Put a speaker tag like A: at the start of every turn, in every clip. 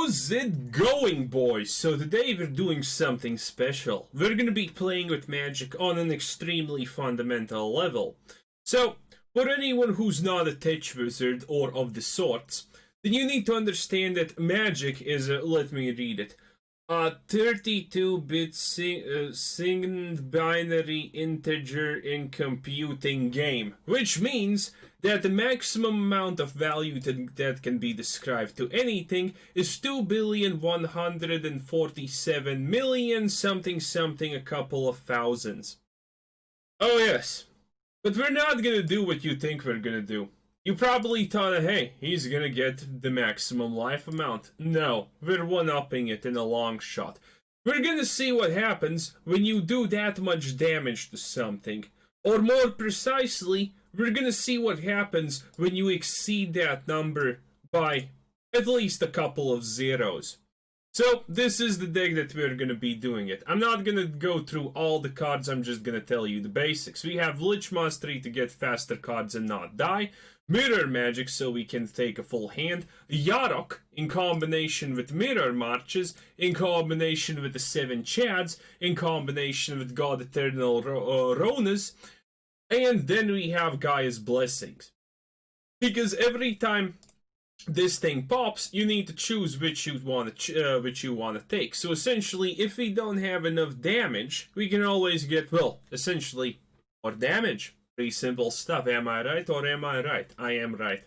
A: How's it going, boys? So today we're doing something special. We're gonna be playing with magic on an extremely fundamental level. So, for anyone who's not a tech wizard or of the sorts, then you need to understand that magic is let me read it, a 32-bit signed binary integer in computing game, which means that the maximum amount of value that can be described to anything is 2,147,000,000 something something a couple of thousands. Oh yes, but we're not gonna do what you think we're gonna do. You probably thought, hey, he's gonna get the maximum life amount. No, we're one-upping it in a long shot. We're gonna see what happens when you do that much damage to something. Or more precisely, we're gonna see what happens when you exceed that number by at least a couple of zeros. So, this is the deck that we're gonna be doing it. I'm not gonna go through all the cards, I'm just gonna tell you the basics. We have Lich Mastery to get faster cards and not die. Mirror Magic so we can take a full hand. Yarok in combination with Mirror Marches, in combination with the Seven Chads, in combination with God-Eternal Rhonas. And then we have Gaea's Blessings. Because every time this thing pops, you need to choose which you want to take. So essentially, if we don't have enough damage, we can always get, well, essentially, more damage. Pretty simple stuff. Am I right or am I right? I am right.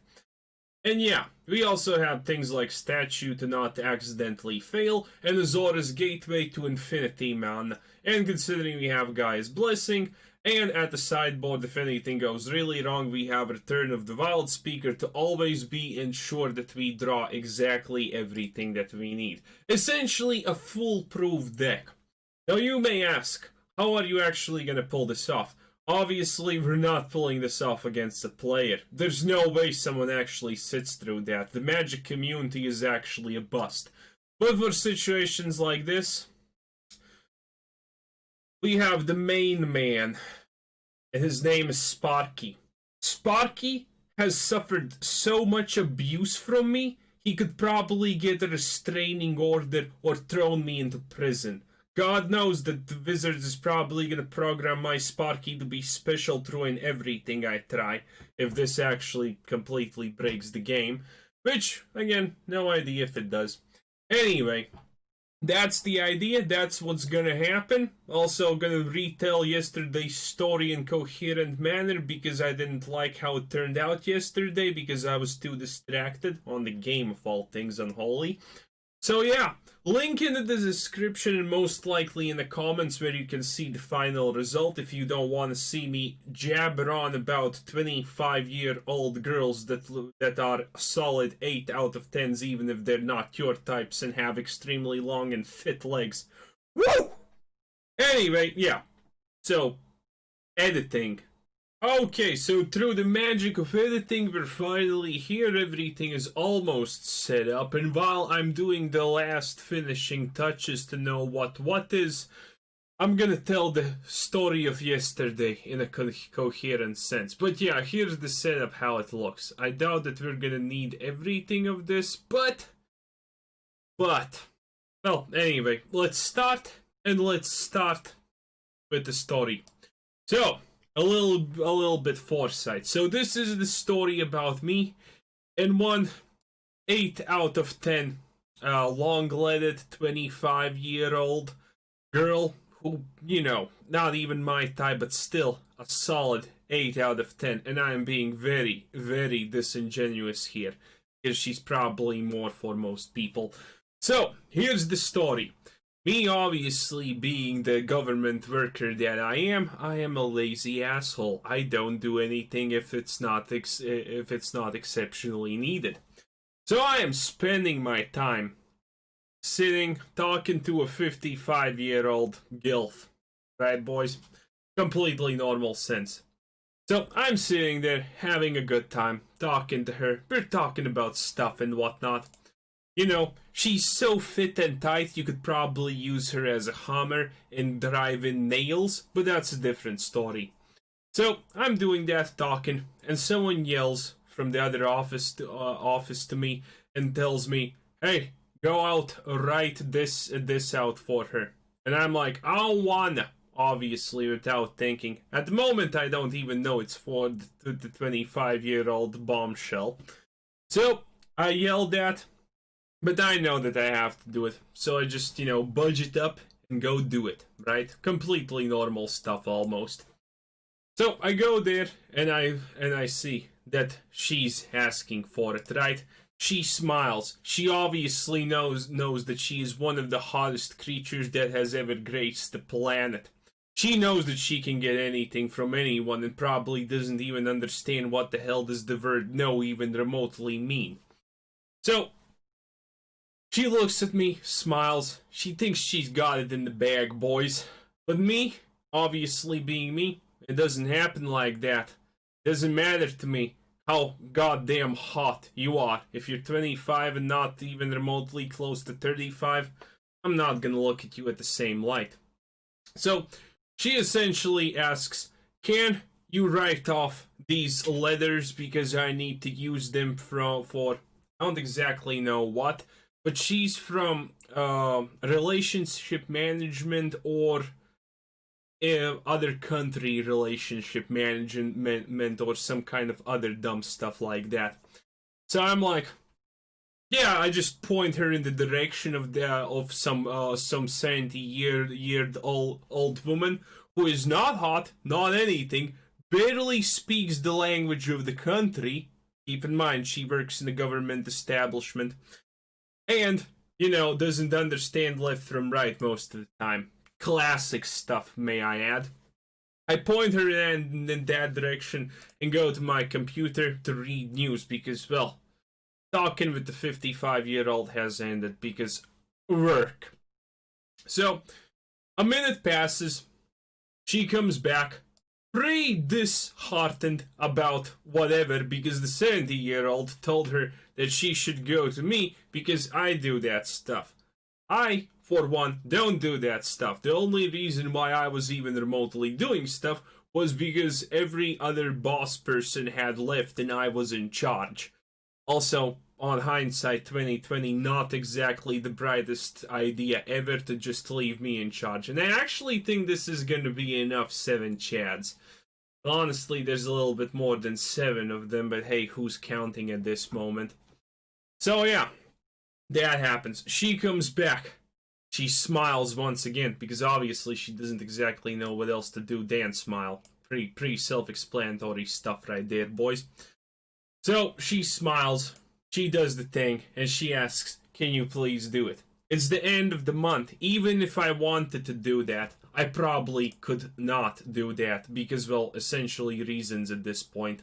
A: And yeah, we also have things like Statue to not accidentally fail, and Azor's Gateway to Infinity Man. And considering we have Gaea's Blessing, and at the sideboard, if anything goes really wrong, we have Return of the Wild Speaker to always be ensured that we draw exactly everything that we need. Essentially, a foolproof deck. Now you may ask, how are you actually going to pull this off? Obviously, we're not pulling this off against a player. There's no way someone actually sits through that. The Magic community is actually a bust. But for situations like this, we have the main man, and his name is Sparky. Sparky has suffered so much abuse from me, he could probably get a restraining order or thrown me into prison. God knows that the Wizards is probably gonna program my Sparky to be special through in everything I try, if this actually completely breaks the game. Which, again, no idea if it does. Anyway, that's the idea, that's what's gonna happen. Also gonna retell yesterday's story in coherent manner because I didn't like how it turned out yesterday because I was too distracted on the game of all things unholy. So yeah, link in the description and most likely in the comments where you can see the final result if you don't want to see me jabber on about 25-year-old girls that are solid 8 out of 10s even if they're not your types and have extremely long and fit legs. Woo! Anyway, yeah. So, editing. Okay, so through the magic of editing, we're finally here. Everything is almost set up, and while I'm doing the last finishing touches to know what is, I'm gonna tell the story of yesterday in a coherent sense. But yeah, here's the setup, how it looks. I doubt that we're gonna need everything of this, but, well, anyway, let's start with the story. So, a little bit foresight. So this is the story about me and one 8 out of 10 long-legged 25-year-old girl who, you know, not even my type, but still a solid 8 out of 10. And I am being very, very disingenuous here because she's probably more for most people. So, here's the story. Me, obviously, being the government worker that I am a lazy asshole. I don't do anything if it's not exceptionally needed. So I am spending my time sitting, talking to a 55-year-old gilf. Right, boys? Completely normal sense. So I'm sitting there, having a good time, talking to her. We're talking about stuff and whatnot. You know, she's so fit and tight you could probably use her as a hammer and drive in nails, but that's a different story. So, I'm doing that talking, and someone yells from the other office to me and tells me, "Hey, go out, write this out for her. And I'm like, I don't wanna, obviously, without thinking. At the moment, I don't even know it's for the 25-year-old bombshell. So, I yelled at, but I know that I have to do it. So I just, budget up and go do it, right? Completely normal stuff, almost. So I go there, and I see that she's asking for it, right? She smiles. She obviously knows that she is one of the hottest creatures that has ever graced the planet. She knows that she can get anything from anyone and probably doesn't even understand what the hell does the word no even remotely mean. So, she looks at me, smiles. She thinks she's got it in the bag, boys. But me, obviously being me, it doesn't happen like that. Doesn't matter to me how goddamn hot you are. If you're 25 and not even remotely close to 35, I'm not gonna look at you at the same light. So, she essentially asks, can you write off these letters because I need to use them for I don't exactly know what, but she's from relationship management or other country relationship management or some kind of other dumb stuff like that. So I'm like, yeah, I just point her in the direction of some 70-year-old woman who is not hot, not anything, barely speaks the language of the country. Keep in mind, she works in a government establishment, and doesn't understand left from right most of the time. Classic stuff, may I add. I point her in that direction and go to my computer to read news because, well, talking with the 55-year-old has ended because work. So, a minute passes. She comes back, pretty disheartened about whatever because the 70-year-old told her that she should go to me because I do that stuff. I, for one, don't do that stuff. The only reason why I was even remotely doing stuff was because every other boss person had left and I was in charge. Also, on hindsight 2020, not exactly the brightest idea ever to just leave me in charge. And I actually think this is gonna be enough 7 Chads. Honestly, there's a little bit more than 7 of them, but hey, who's counting at this moment? So yeah, that happens. She comes back. She smiles once again, because obviously she doesn't exactly know what else to do than smile. Pretty self-explanatory stuff right there, boys. So, she smiles, she does the thing, and she asks, can you please do it? It's the end of the month. Even if I wanted to do that, I probably could not do that, because, well, essentially reasons at this point.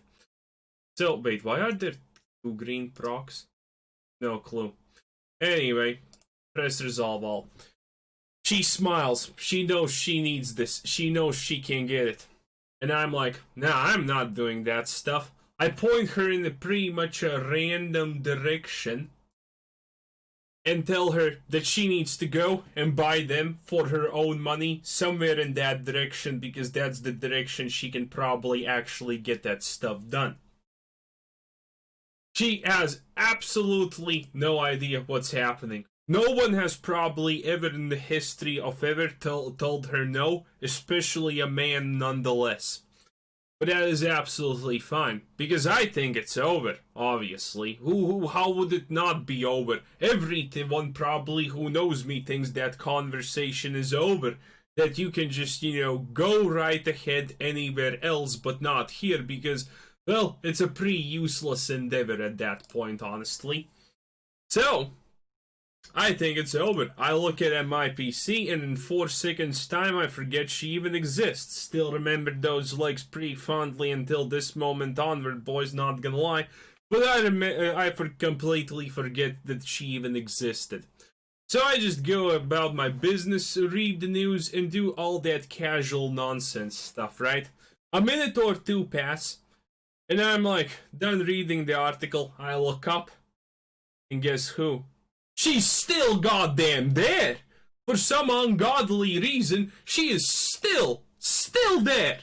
A: So, wait, why are there 2 green procs? No clue. Anyway, press resolve all. She smiles. She knows she needs this. She knows she can get it. And I'm like, nah, I'm not doing that stuff. I point her in a pretty much a random direction and tell her that she needs to go and buy them for her own money somewhere in that direction because that's the direction she can probably actually get that stuff done. She has absolutely no idea what's happening. No one has probably ever in the history of ever told her no, especially a man nonetheless. But that is absolutely fine, because I think it's over, obviously. How would it not be over? Everyone probably who knows me thinks that conversation is over. That you can just, go right ahead anywhere else, but not here, because, well, it's a pretty useless endeavor at that point, honestly. So, I think it's over. I look at my PC, and in 4 seconds' time, I forget she even exists. Still remember those legs pretty fondly until this moment onward, boys, not gonna lie. But I completely forget that she even existed. So I just go about my business, read the news, and do all that casual nonsense stuff, right? A minute or 2 pass, and I'm like, done reading the article. I look up, and guess who? She's still goddamn there! For some ungodly reason, she is still there!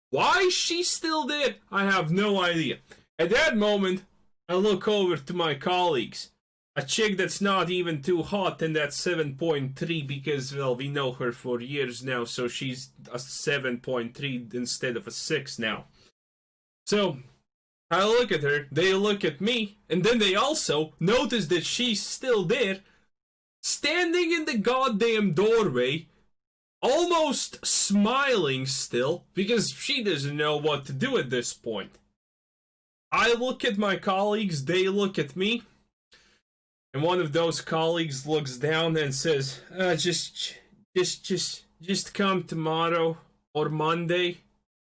A: Why is she still there? I have no idea. At that moment, I look over to my colleagues. a chick that's not even too hot, and that's 7.3 because, well, we know her for years now, so she's a 7.3 instead of a 6 now. So, I look at her, they look at me, and then they also notice that she's still there, standing in the goddamn doorway, almost smiling still, because she doesn't know what to do at this point. I look at my colleagues, they look at me, and one of those colleagues looks down and says, just come tomorrow or Monday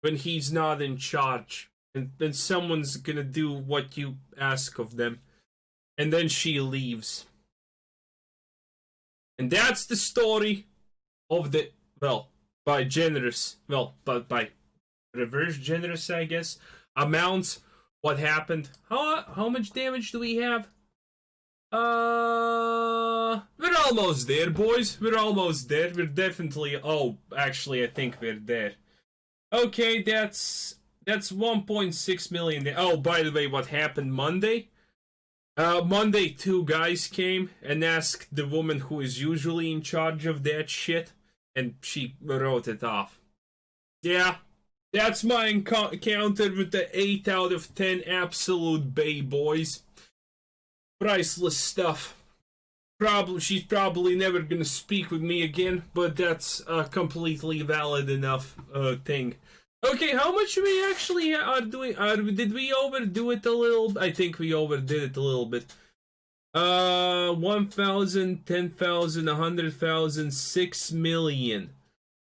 A: when he's not in charge. And then someone's gonna do what you ask of them. And then she leaves. And that's the story of the, well, by generous, well, but by reverse generous, I guess, amounts, what happened. How much damage do we have? We're almost there, boys. We're almost there. We're definitely, oh, actually, I think we're there. Okay, that's 1.6 million. Oh, by the way, what happened Monday? Monday, 2 guys came and asked the woman who is usually in charge of that shit, and she wrote it off. Yeah, that's my encounter with the 8 out of 10 absolute bay boys. Priceless stuff. She's probably never gonna speak with me again, but that's a completely valid enough thing. Okay, how much we actually are doing? Did we overdo it a little? I think we overdid it a little bit. 1,000, 10,000, 100,000, 6 million.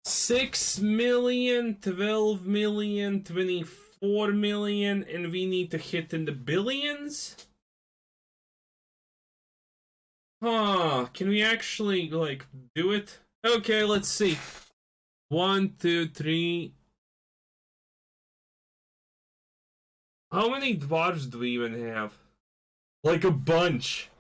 A: 6 million, 12 million, 24 million, and we need to hit in the billions? Huh, can we actually, like, do it? Okay, let's see. 1, 2, 3. How many dwarves do we even have? Like a bunch.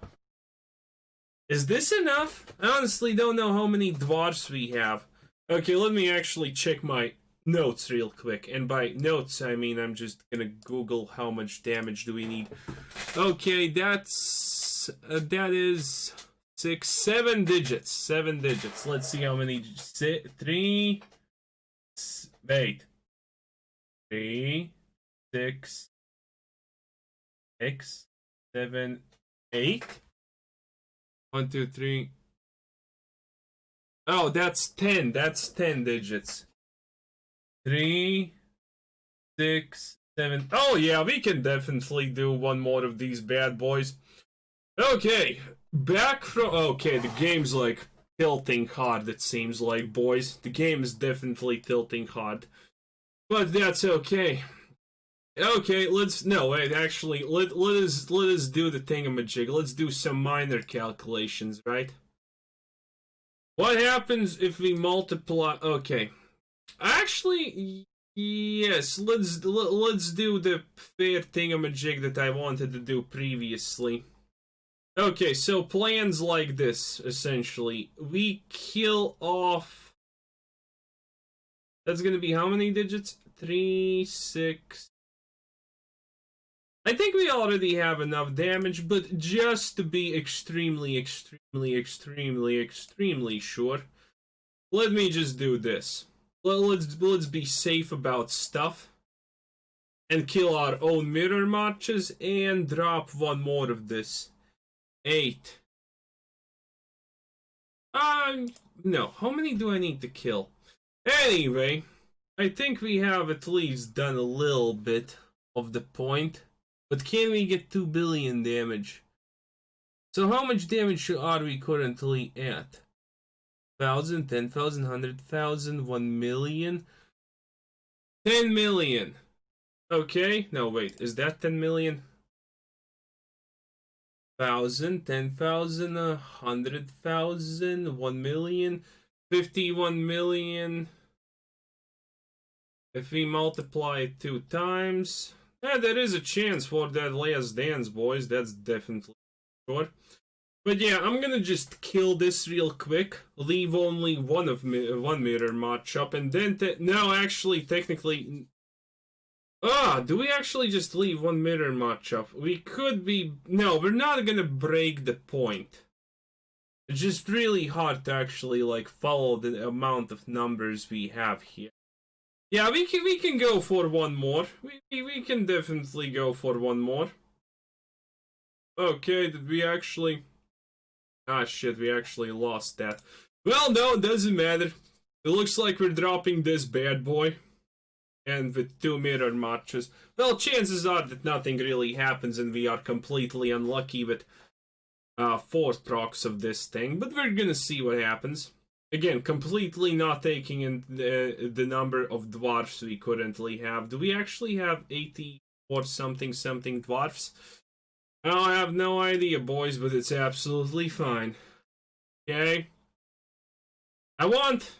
A: Is this enough? I honestly don't know how many dwarves we have. Okay, let me actually check my notes real quick. And by notes, I mean I'm just gonna Google how much damage do we need. Okay, that's... that is... 7 digits. 7 digits. Let's see how many... 3... Wait. 3... 6... 6, 7, 8. 1, 2, 3. Oh, that's 10. That's 10 digits. 3, 6, 7. Oh, yeah, we can definitely do one more of these bad boys. Okay, back from... Okay, the game's like tilting hard, it seems like, boys. The game is definitely tilting hard. But that's okay. Okay, actually, let us do the thingamajig. Let's do some minor calculations, right? What happens if we multiply? Okay, actually, yes. Let's do the fair thingamajig that I wanted to do previously. Okay, so plans like this essentially. We kill off. That's gonna be how many digits? 3, 6. I think we already have enough damage, but just to be extremely sure, let me just do this. Let's be safe about stuff and kill our own mirror marches and drop one more of this. 8. No, how many do I need to kill? Anyway, I think we have at least done a little bit of the point. But can we get 2 billion damage? So how much damage are we currently at? 1,000, 10,000, 100,000, 1 million, 10 million. Okay, no wait, is that 10 million? 1,000, 10,000, 100,000, 1 million, 51 million. If we multiply it 2 times... Yeah, there is a chance for that last dance, boys. That's definitely sure. But yeah, I'm gonna just kill this real quick. Leave only one mirror match up, and then no, actually, technically, Do we actually just leave one mirror matchup? We could be... No, we're not gonna break the point. It's just really hard to actually, like, follow the amount of numbers we have here. Yeah, we can go for one more. We can definitely go for one more. Okay, did we actually... Ah, shit, we actually lost that. Well, no, it doesn't matter. It looks like we're dropping this bad boy. And with 2 mirror matches. Well, chances are that nothing really happens and we are completely unlucky with 4 procs of this thing. But we're gonna see what happens. Again, completely not taking in the number of dwarfs we currently have. Do we actually have 80 or something dwarfs? I have no idea, boys, but it's absolutely fine. Okay. I want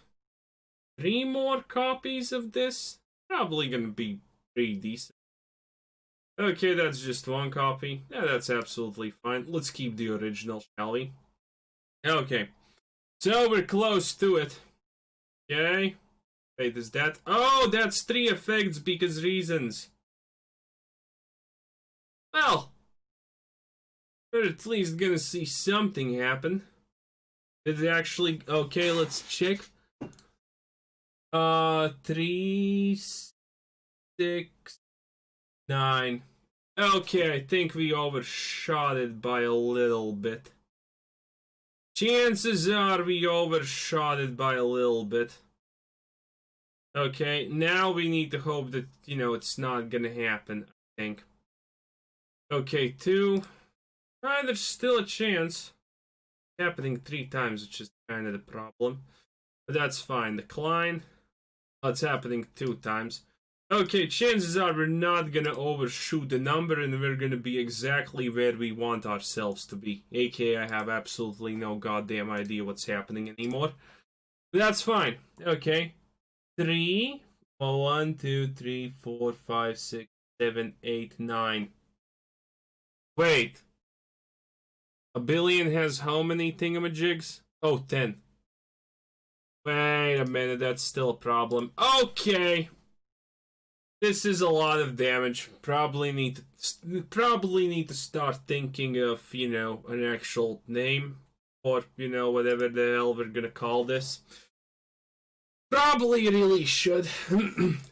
A: 3 more copies of this. Probably gonna be pretty decent. Okay, that's just 1 copy. Yeah, that's absolutely fine. Let's keep the original, shall we? Okay. So we're close to it. Okay. Wait, is that... Oh, that's 3 effects because reasons. Well, we're at least gonna see something happen. Did it actually... Okay, let's check. 3, 6, 9. Okay, I think we overshot it by a little bit. Chances are we overshot it by a little bit. Okay, now we need to hope that, you know, it's not gonna happen, I think. Okay, 2. Alright, there's still a chance. It's happening 3 times, which is kind of the problem. But that's fine. Decline. Oh, it's happening 2 times. Okay, chances are we're not gonna overshoot the number and we're gonna be exactly where we want ourselves to be. AKA, I have absolutely no goddamn idea what's happening anymore. But that's fine. Okay. 3. 1, 2, 3, 4, 5, 6, 7, 8, 9. Wait. A billion has how many thingamajigs? Oh, 10. Wait a minute, that's still a problem. Okay. This is a lot of damage. Probably need to start thinking of, you know, an actual name. Or, you know, whatever the hell we're gonna call this. Probably really should.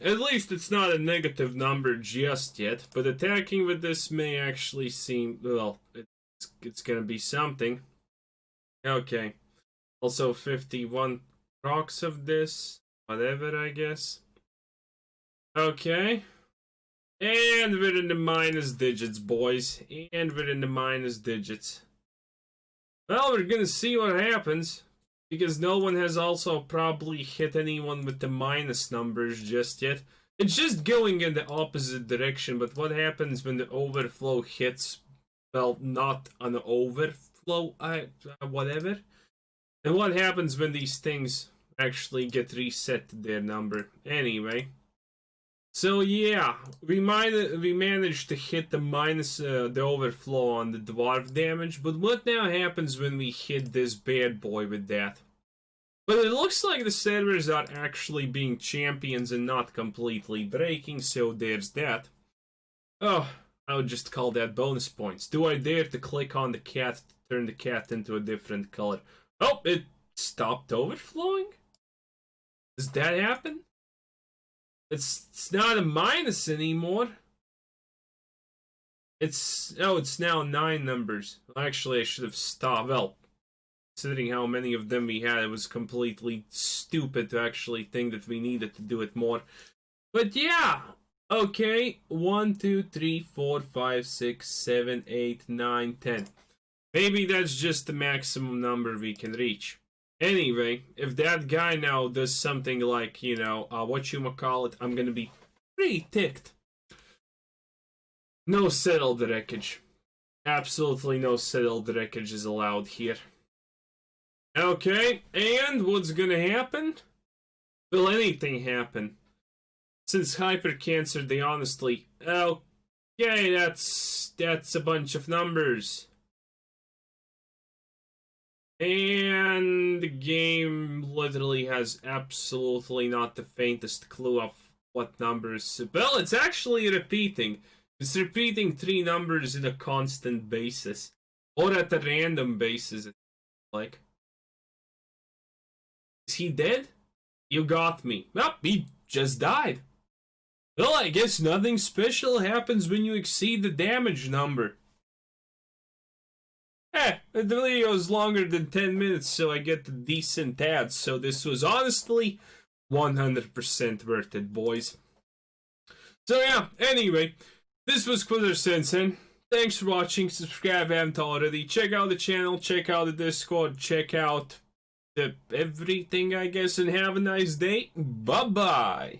A: At least it's not a negative number just yet. But attacking with this may actually seem... Well, it's gonna be something. Okay. Also 51 procs of this. Whatever, I guess. Okay. And we're in the minus digits, boys. And we're in the minus digits. Well, we're gonna see what happens. Because no one has also probably hit anyone with the minus numbers just yet. It's just going in the opposite direction, but what happens when the overflow hits? Well, not an overflow, whatever. And what happens when these things actually get reset to their number? Anyway. So yeah, we managed to hit the minus, the overflow on the dwarf damage, but what now happens when we hit this bad boy with that? But it looks like the servers are actually being champions and not completely breaking, so there's that. Oh, I would just call that bonus points. Do I dare to click on the cat to turn the cat into a different color? Oh, it stopped overflowing? Does that happen? It's not a minus anymore. It's now 9 numbers. Actually, I should have stopped. Well, considering how many of them we had, it was completely stupid to actually think that we needed to do it more. But yeah, okay. 1, 2, 3, 4, 5, 6, 7, 8, 9, 10. Maybe that's just the maximum number we can reach. Anyway, if that guy now does something like, you know, whatchamacallit, I'm gonna be pretty ticked. No settled wreckage. Absolutely no settled wreckage is allowed here. Okay, and what's gonna happen? Will anything happen? Since hypercancer, they honestly... Okay, that's a bunch of numbers. And the game literally has absolutely not the faintest clue of what numbers. Well, it's actually repeating. It's repeating 3 numbers in a constant basis. Or at a random basis, like. Is he dead? You got me. Well, he just died. Well, I guess nothing special happens when you exceed the damage number. The video is longer than 10 minutes, so I get the decent ads. So this was honestly 100% worth it, boys. So yeah, anyway, this was Quitter Sensen. Thanks for watching. Subscribe if you haven't already. Check out the channel, check out the Discord, check out everything, I guess, and have a nice day. Bye-bye.